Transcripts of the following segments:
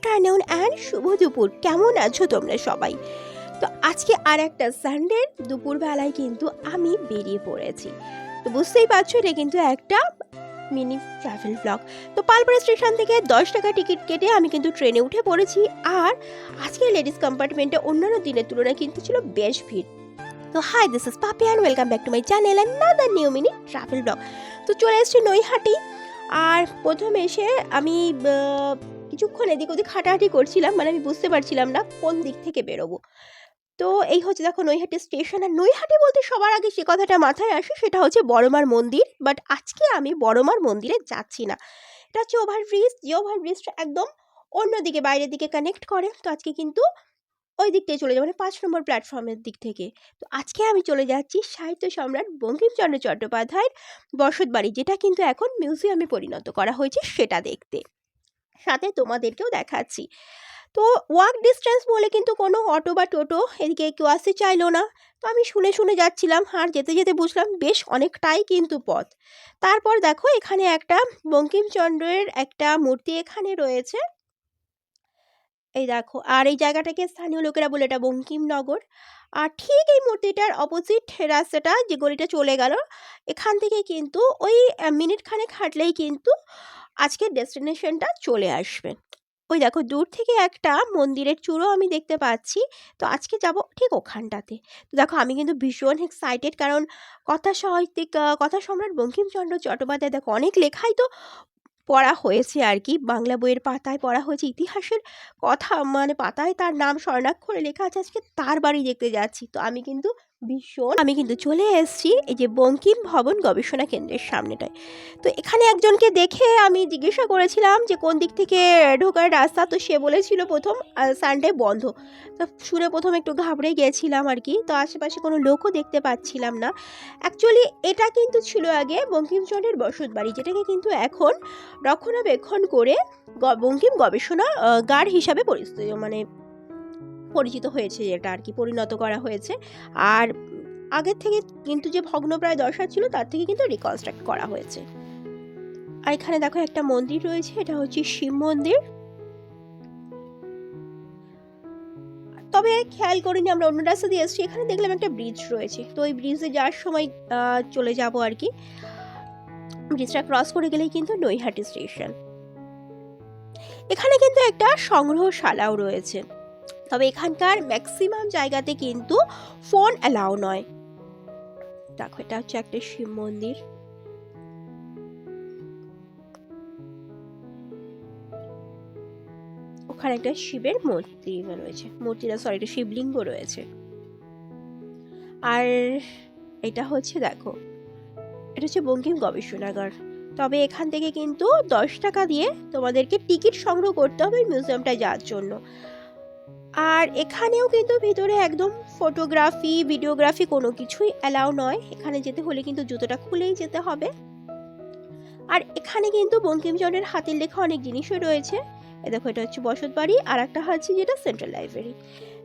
Afternoon and শুভ দুপুর। কেমন আছো তোমরা সবাই? তো আজকে আর একটা সানডে দুপুরবেলায় কিন্তু আমি বেরিয়ে পড়েছি। তো বুঝতেই পারছো এটা কিন্তু একটা মিনি ট্রাভেল ব্লগ। তো পালপাড়া স্টেশন থেকে 10 টাকা টিকিট কেটে আমি কিন্তু ট্রেনে উঠে পড়েছি। আর আজকে লেডিস কম্পার্টমেন্টে অন্যান্য দিনের তুলনায় কিন্তু ছিল বেশ ভিড়। তো হাই, দিস ইজ পাপি and welcome back to my channel another new mini travel blog. তো চলে এসেছি নৈহাটি। আর প্রথমে এসে আমি কিছুক্ষণ এদিক ওদিক হাঁটাহাঁটি করছিলাম, মানে আমি বুঝতে পারছিলাম না কোন দিক থেকে বেরোবো। তো এই হচ্ছে দেখো নৈহাটি স্টেশন। আর নৈহাটি বলতে সবার আগে যে কথাটা মাথায় আসে সেটা হচ্ছে বড়মার মন্দির। বাট আজকে আমি বড়মার মন্দিরে যাচ্ছি না। এটা হচ্ছে ওভারব্রিজ, যে ওভারব্রিজটা একদম অন্যদিকে বাইরের দিকে কানেক্ট করে। তো আজকে কিন্তু ওই দিকটাই চলে যাবো, মানে 5 নম্বর প্ল্যাটফর্মের দিক থেকে। তো আজকে আমি চলে যাচ্ছি সাহিত্য সম্রাট বঙ্কিমচন্দ্র চট্টোপাধ্যায়ের বসতবাড়ি, যেটা কিন্তু এখন মিউজিয়ামে পরিণত করা হয়েছে, সেটা দেখতে। সাথে তোমাদেরকেও দেখাচ্ছি। তো ওয়াক ডিস্টেন্স বলে কিন্তু কোনো অটো বা টোটো এদিকে কেউ আসতে চাইলো না। তো আমি শুনে শুনে যাচ্ছিলাম, আর যেতে যেতে বুঝলাম বেশ অনেকটাই কিন্তু পথ। তারপর দেখো এখানে একটা বঙ্কিমচন্দ্রের একটা মূর্তি এখানে রয়েছে, এই দেখো। আর এই জায়গাটাকে স্থানীয় লোকেরা বলে এটা বঙ্কিমনগর। আর ঠিক এই মূর্তিটার অপোজিট রাস্তাটা, যে গলিটা চলে গেল, এখান থেকে কিন্তু ওই মিনিট খানেক হাঁটলেই কিন্তু আজকের ডেস্টিনেশনটা চলে আসবে। ওই দেখো দূর থেকে একটা মন্দিরের চূড়ো আমি দেখতে পাচ্ছি। তো আজকে যাব ঠিক ওখানটাতে। তো দেখো আমি কিন্তু ভীষণ এক্সাইটেড, কারণ কথা সাহিত্যিক কথা সম্রাট বঙ্কিমচন্দ্র চট্টোপাধ্যায় দেখো অনেক লেখাই তো পড়া হয়েছে আর কি, বাংলা বইয়ের পাতায় পড়া হয়েছে, ইতিহাসের কথা মানে পাতায় তার নাম স্বর্ণাক্ষরে লেখা আছে। আজকে তার বাড়ি দেখতে যাচ্ছি। তো আমি কিন্তু চলে এসেছি এই যে বঙ্কিম ভবন গবেষণা কেন্দ্রের সামনেটায়। তো এখানে একজনকে দেখে আমি জিজ্ঞাসা করেছিলাম যে কোন দিক থেকে ঢোকার রাস্তা। তো সে বলেছিল প্রথম সানডে বন্ধ। তো শুনে প্রথম একটু ঘাবড়ে গিয়েছিলাম আর কি। তো আশেপাশে কোনো লোকও দেখতে পাচ্ছিলাম না। অ্যাকচুয়ালি এটা কিন্তু ছিল আগে বঙ্কিমচন্দ্রের বসতবাড়ি, যেটাকে কিন্তু এখন রক্ষণাবেক্ষণ করে বঙ্কিম গবেষণা গার হিসাবে পরিচিত হয়েছে, যেটা আর কি পরিণত করা হয়েছে। আর আগের থেকে কিন্তু যে ভগ্নপ্রায় দশা ছিল তার থেকে কিন্তু রিকনস্ট্রাক্ট করা হয়েছে। আর এখানে দেখো একটা মন্দির রয়েছে, এটা হচ্ছে শিব মন্দির। তবে খেয়াল করিনি, আমরা অন্য রাস্তা দিয়ে এসেছি। এখানে দেখলাম একটা ব্রিজ রয়েছে, তো ওই ব্রিজে যাওয়ার সময় চলে যাব আর কি। ব্রিজটা ক্রস করে গেলেই কিন্তু নৈহাটি স্টেশন। এখানে কিন্তু একটা সংগ্রহশালাও রয়েছে, তবে এখানকার ম্যাক্সিমাম জায়গাতে কিন্তু ফোন অ্যালাউ নয়। দেখো এটা হচ্ছে একটা শিব মন্দির। ওখানে একটা শিবের মূর্তি রয়েছে, এটা শিবলিঙ্গ রয়েছে। আর এটা হচ্ছে দেখো, এটা হচ্ছে বঙ্কিম গবেষণাগার। তবে এখান থেকে কিন্তু 10 টাকা দিয়ে তোমাদেরকে টিকিট সংগ্রহ করতে হবে মিউজিয়ামটায় যাওয়ার জন্য। আর এখানেও কিন্তু ভিতরে একদম ফটোগ্রাফি ভিডিওগ্রাফি কোনো কিছুই অ্যালাউ নয়। এখানে যেতে হলে কিন্তু জুতোটা খুলেই যেতে হবে। আর এখানে কিন্তু বঙ্কিমচন্দ্রের হাতের লেখা অনেক জিনিসই রয়েছে। দেখো এটা হচ্ছে বসতবাড়ি, আর একটা হচ্ছে যেটা সেন্ট্রাল লাইব্রেরি।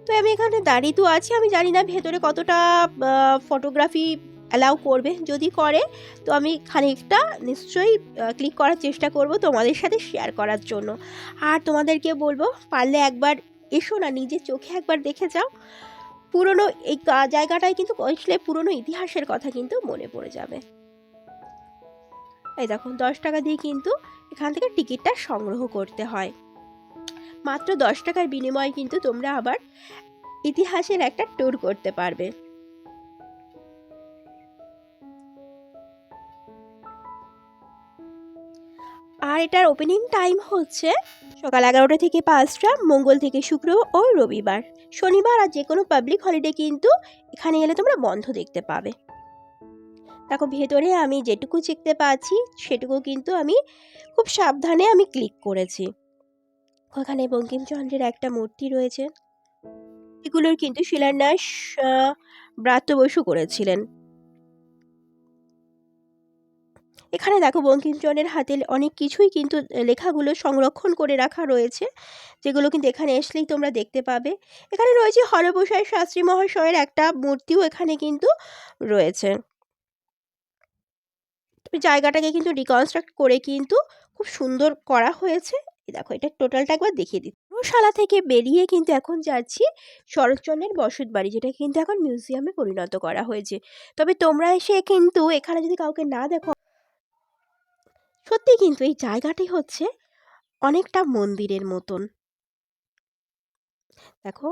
তো আমি এখানে দাঁড়িয়ে তো আছি, আমি জানি না ভেতরে কতটা ফটোগ্রাফি অ্যালাউ করবে। যদি করে তো আমি খানিকটা নিশ্চয়ই ক্লিক করার চেষ্টা করব তোমাদের সাথে শেয়ার করার জন্য। আর তোমাদেরকে বলবো পারলে একবার এসো না, নিজের চোখে একবার দেখে যাও। পুরনো এই জায়গাটায় কিন্তু আসলে পুরনো ইতিহাসের কথা কিন্তু মনে পড়ে যাবে। এই দেখো 10 টাকা দিয়ে কিন্তু এখান থেকে টিকিটটা সংগ্রহ করতে হয়। মাত্র 10 টাকার বিনিময়ে কিন্তু তোমরা আবার ইতিহাসের একটা ট্যুর করতে পারবে। আর এটার ওপেনিং টাইম হচ্ছে সকাল 11টা থেকে 5টা, মঙ্গল থেকে শুক্র ও রবিবার। শনিবার আর যে কোনো পাবলিক হলিডে কিন্তু এখানে এলে তোমরা বন্ধ দেখতে পাবে। দেখো ভেতরে আমি যেটুকু দেখতে পাচ্ছি সেটুকু কিন্তু আমি খুব সাবধানে আমি ক্লিক করেছি। ওখানে বঙ্কিমচন্দ্রের একটা মূর্তি রয়েছে, এগুলোর কিন্তু শিলান্যাস ব্রাত্য বসু করেছিলেন। এখানে দেখো বঙ্কিমচন্দ্রের হাতে অনেক কিছুই কিন্তু লেখাগুলো সংরক্ষণ করে রাখা রয়েছে, যেগুলো কিন্তু এখানে আসলেই তোমরা দেখতে পাবে। এখানে রয়েছে হরপ্রসাদ শাস্ত্রী মহাশয়ের একটা মূর্তিও এখানে কিন্তু রয়েছে। জায়গাটাকে কিন্তু রিকনস্ট্রাক্ট করে কিন্তু খুব সুন্দর করা হয়েছে। দেখো এটা টোটালটা একবার দেখিয়ে দিই। পুরো শালা থেকে বেরিয়ে কিন্তু এখন যাচ্ছি শরৎচন্দ্রের বসত বাড়ি, যেটা কিন্তু এখন মিউজিয়ামে পরিণত করা হয়েছে। তবে তোমরা এসে কিন্তু এখানে যদি কাউকে না দেখো, সত্যি কিন্তু এই জায়গাটি হচ্ছে অনেকটা মন্দিরের মতন। দেখো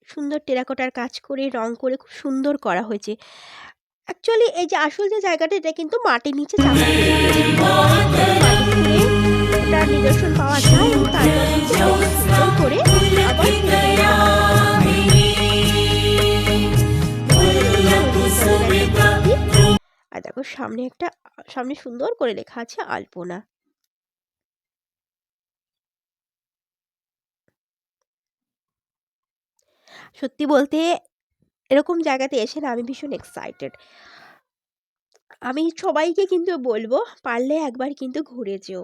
সুন্দর টেরাকোটার কাজ করে রং করে খুব সুন্দর করা হয়েছে। অ্যাকচুয়ালি এই যে আসল যে জায়গাটা, এটা কিন্তু মাটির নিচে চাপা পড়ে গিয়েছে। মাটি খুঁড়ে ওটার নিদর্শন পাওয়া যায় এবং তারপর কিন্তু বেশ সুন্দর করে আবার আর দেখো সামনে সুন্দর করে লেখা আছে আলপনা। সত্যি বলতে এরকম জায়গাতে এসে না আমি ভীষণ এক্সাইটেড। আমি সবাইকে কিন্তু বলবো পারলে একবার কিন্তু ঘুরে যেও।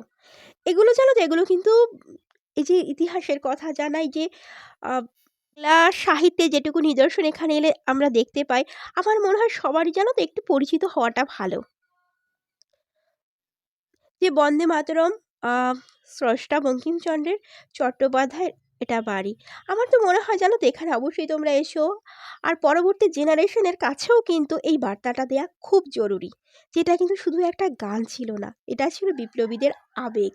এগুলো জানো তো, এগুলো কিন্তু এই যে ইতিহাসের কথা জানাই, যে বাংলা সাহিত্যে যেটুকু নিদর্শন এখানে এলে আমরা দেখতে পাই, আমার মনে হয় সবারই জানো তো একটু পরিচিত হওয়াটা ভালো। যে বন্দে মাতরম স্রষ্টা বঙ্কিমচন্দ্রের চট্টোপাধ্যায়ের এটা বাড়ি। আমার তো মনে হয় জানো তো এখানে অবশ্যই তোমরা এসো। আর পরবর্তী জেনারেশনের কাছেও কিন্তু এই বার্তাটা দেয়া খুব জরুরি, যেটা কিন্তু শুধু একটা গান ছিল না, এটা ছিল বিপ্লবীদের আবেগ।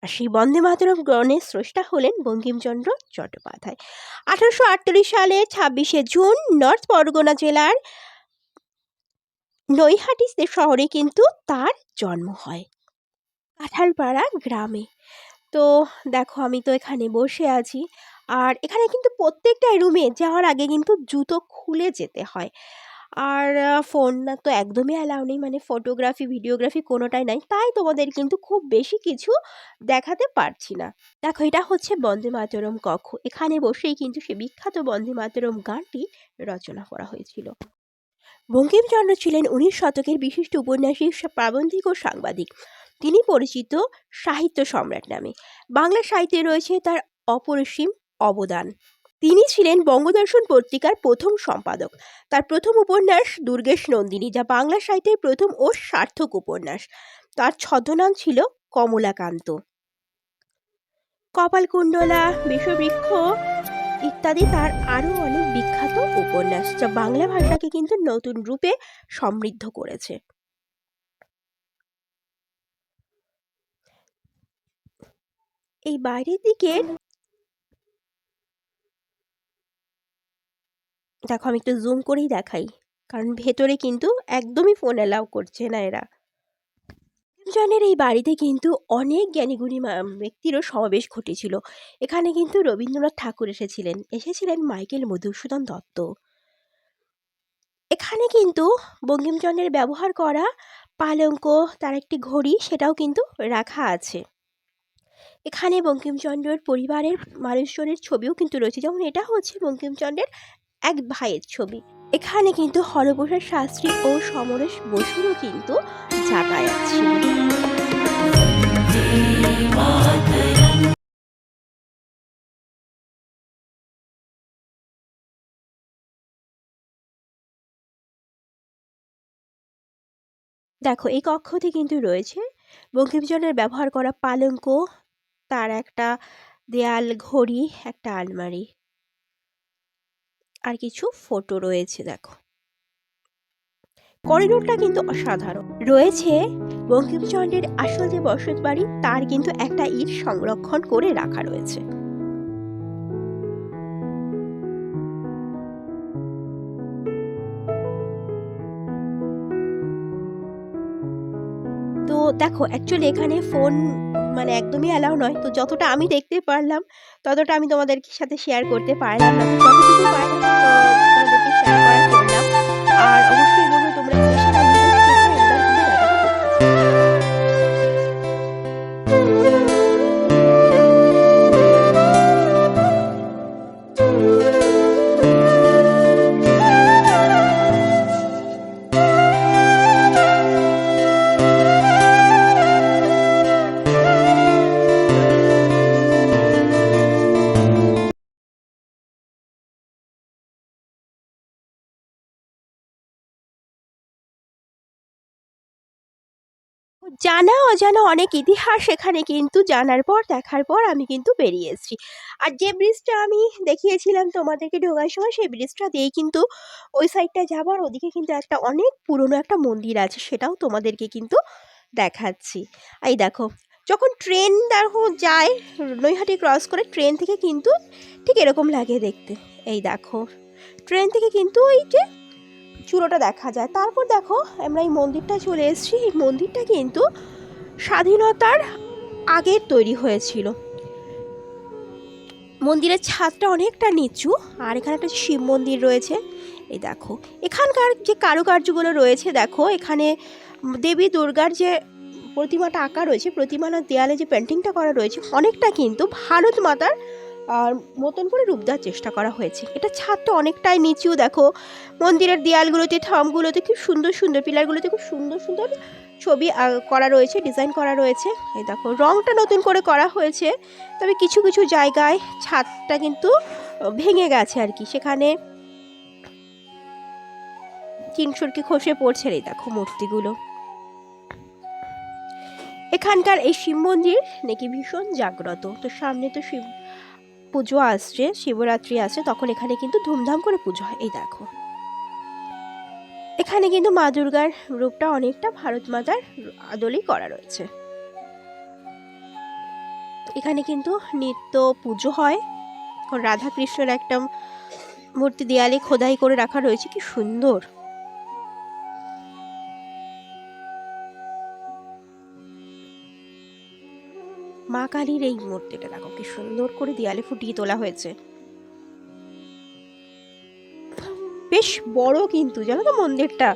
আর সেই বন্দে মাতরম গ্রহণের স্রষ্টা হলেন বঙ্কিমচন্দ্র চট্টোপাধ্যায়। 1848 সালে 26শে জুন নর্থ পরগনা জেলার নৈহাটি শহরে কিন্তু তার জন্ম হয়, কাঁঠালপাড়া গ্রামে। তো দেখো আমি তো এখানে বসে আছি, আর এখানে কিন্তু প্রত্যেকটা রুমে যাওয়ার আগে কিন্তু জুতো খুলে যেতে হয়। আর ফোন না তো একদমই অ্যালাউ নেই, মানে ফটোগ্রাফি ভিডিওগ্রাফি কোনোটাই নাই, তাই তোমাদের কিন্তু খুব বেশি কিছু দেখাতে পারছি না। দেখো এটা হচ্ছে বন্দে মাতরম কক্ষ, এখানে বসেই কিন্তু সে বিখ্যাত বন্দে মাতরম গানটি রচনা করা হয়েছিল। বঙ্কিমচন্দ্র ছিলেন 19 শতকের বিশিষ্ট উপন্যাসিক, প্রাবন্ধিক ও সাংবাদিক। তিনি পরিচিত সাহিত্য সম্রাট নামে। বাংলা সাহিত্যে রয়েছে তার অপরিসীম অবদান। তিনি ছিলেন বঙ্গদর্শন পত্রিকার প্রথম সম্পাদক। তার প্রথম উপন্যাস দুর্গেশ নন্দিনী, যা বাংলা সাহিত্যের প্রথম ও সার্থক উপন্যাস। তার ছদ্মনাম ছিল কমলাকান্ত। কপালকুণ্ডলা, বিষবৃক্ষ ইত্যাদি তার আরও অনেক বিখ্যাত উপন্যাস, যা বাংলা ভাষাকে কিন্তু নতুন রূপে সমৃদ্ধ করেছে। এই বাইরের দিকে দেখো আমি একটু জুম করেই দেখাই, কারণ ভেতরে কিন্তু একদমই ফোন অ্যালাউ করছে না এরা। জনের এই বাড়িতে কিন্তু অনেক জ্ঞানীগুণী ব্যক্তিরও সমাবেশ ঘটেছিল। এখানে কিন্তু রবীন্দ্রনাথ ঠাকুর এসেছিলেন মাইকেল মধুসূদন দত্ত। এখানে কিন্তু বঙ্কিমচন্দ্রের ব্যবহার করা পালঙ্ক, তার একটি ঘড়ি, সেটাও কিন্তু রাখা আছে। এখানে বঙ্কিমচন্দ্রের পরিবারের মানুষজনের ছবিও কিন্তু রয়েছে, যেমন এটা হচ্ছে বঙ্কিমচন্দ্রের এক ভাইয়ের ছবি। এখানে কিন্তু হরপ্রসাদ শাস্ত্রী ও সমরেশ বসুরও কিন্তু যাতায়াত ছিল। দেখো এই কক্ষতে কিন্তু রয়েছে বঙ্কিমচন্দ্রের ব্যবহার করা পালঙ্ক, তার একটা দেয়াল ঘড়ি, একটা আলমারি, আর কিছু ফটো রয়েছে। দেখো করিডোরটা কিন্তু অসাধারণ। রয়েছে বঙ্কিমচন্দ্রের আসল যে বসত বাড়ি, তার কিন্তু একটা ইট সংরক্ষণ করে রাখা রয়েছে। তো দেখো অ্যাকচুয়ালি এখানে ফোন মানে একদমই অ্যালাউ নয়, তো যতটা আমি দেখতে পারলাম ততটা আমি তোমাদের সাথে শেয়ার করতে পারলাম না, যতটুকু পারলাম তোমাদেরকে শেয়ার করা করলাম। আর অবশ্যই বলবো তোমরা এসে না নিজের চোখে একবার কিন্তু জায়গাটা দেখতে। জানা অজানা অনেক ইতিহাস এখানে কিন্তু জানার পর দেখার পর আমি কিন্তু বেরিয়ে এসেছি। আর যে ব্রিজটা আমি দেখিয়েছিলাম তোমাদেরকে ঢোকার সময়, সেই ব্রিজটা দিয়েই কিন্তু ওই সাইডটা যাবো, আর ওদিকে কিন্তু একটা অনেক পুরনো একটা মন্দির আছে, সেটাও তোমাদেরকে কিন্তু দেখাচ্ছি। এই দেখো, যখন ট্রেন দেখো যায় নৈহাটি ক্রস করে, ট্রেন থেকে কিন্তু ঠিক এরকম লাগে দেখতে। এই দেখো, ট্রেন থেকে কিন্তু ওই যে চূড়োটা দেখা যায়। তারপর দেখো আমরা এই মন্দিরটা চলে এসেছি। এই মন্দিরটা কিন্তু স্বাধীনতার আগের তৈরি হয়েছিল। মন্দিরের ছাদটা অনেকটা নিচু, আর এখানে একটা শিব মন্দির রয়েছে। এই দেখো, এখানকার যে কারুকার্যগুলো রয়েছে, দেখো এখানে দেবী দুর্গার যে প্রতিমাটা আঁকা রয়েছে, প্রতিমার দেয়ালে যে পেন্টিংটা করা রয়েছে, অনেকটা কিন্তু ভারত মাতার মতন করে রূপ দেওয়ার চেষ্টা করা হয়েছে। এটা ছাদটা অনেকটাই নিচু। দেখো মন্দিরের দেয়ালগুলোতে, থামগুলোতে খুব সুন্দর সুন্দর, পিলারগুলোতে খুব সুন্দর সুন্দর ছবি করা রয়েছে, ডিজাইন করা রয়েছে। এই দেখো, রংটা নতুন করে করা হয়েছে, তবে কিছু কিছু জায়গায় ছাদটা কিন্তু ভেঙে গেছে আর কি, সেখানে চিনসুরকি খসে পড়ছে। এই দেখো মূর্তিগুলো। এখানকার এই শিব মন্দির নাকি ভীষণ জাগ্রত। তো সামনে তো শিব পুজো আসছে, শিবরাত্রি আসছে, তখন এখানে কিন্তু ধুমধাম করে পুজো হয়। এই দেখো, এখানে কিন্তু মা দুর্গার রূপটা অনেকটা ভারত মাতার আদলেই করা রয়েছে। এখানে কিন্তু নিত্য পুজো হয়। রাধা কৃষ্ণের একটা মূর্তি দেয়ালে খোদাই করে রাখা রয়েছে, কি সুন্দর। মা কালীর এই মূর্তিটা দেখো কি সুন্দর করে দেয়ালে ফুটিয়ে তোলা হয়েছে। বেশ বড় কিন্তু, জানো তো মন্দিরটা।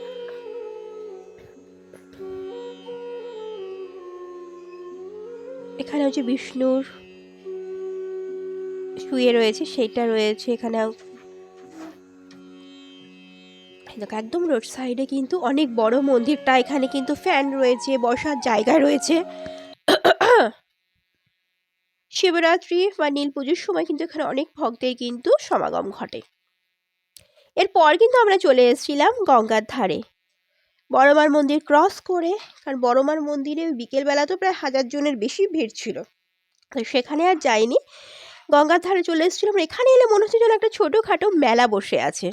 এখানে হচ্ছে বিষ্ণুর শুয়ে রয়েছে, সেইটা রয়েছে এখানে। দেখো একদম রোড সাইডে কিন্তু অনেক বড় মন্দিরটা। এখানে কিন্তু ফ্যান রয়েছে, বসার জায়গা রয়েছে। শিবরাত্রি বা নীল পুজোর সময় কিন্তু এখানে অনেক ভক্তের কিন্তু সমাগম ঘটে। এরপর কিন্তু আমরা চলে এসেছিলাম গঙ্গার ধারে, বড়মার মন্দির ক্রস করে। কারণ বড়মার মন্দিরে বিকেলবেলা তো প্রায় 1000 জনের বেশি ভিড় ছিল, তো সেখানে আর যাইনি, গঙ্গার ধারে চলে এসেছিলাম। এখানে এলে মনে হচ্ছে যেন একটা ছোটোখাটো মেলা বসে আছে,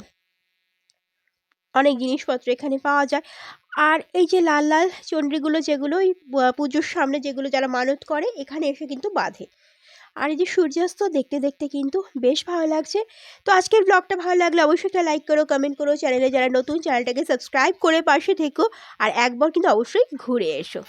অনেক জিনিসপত্র এখানে পাওয়া যায়। আর এই যে লাল লাল চণ্ডীগুলো, যেগুলো ওই পুজোর সামনে যেগুলো যারা মানত করে, এখানে এসে কিন্তু বাঁধে। আর এই যে সূর্যাস্ত দেখতে দেখতে কিন্তু বেশ ভালো লাগছে। তো আজকের ব্লগটা ভালো লাগলে অবশ্যই একটা লাইক করো, কমেন্ট করো, চ্যানেলে যারা নতুন চ্যানেলটাকে সাবস্ক্রাইব করে পাশে থেকো, আর একবার কিন্তু অবশ্যই ঘুরে এসো।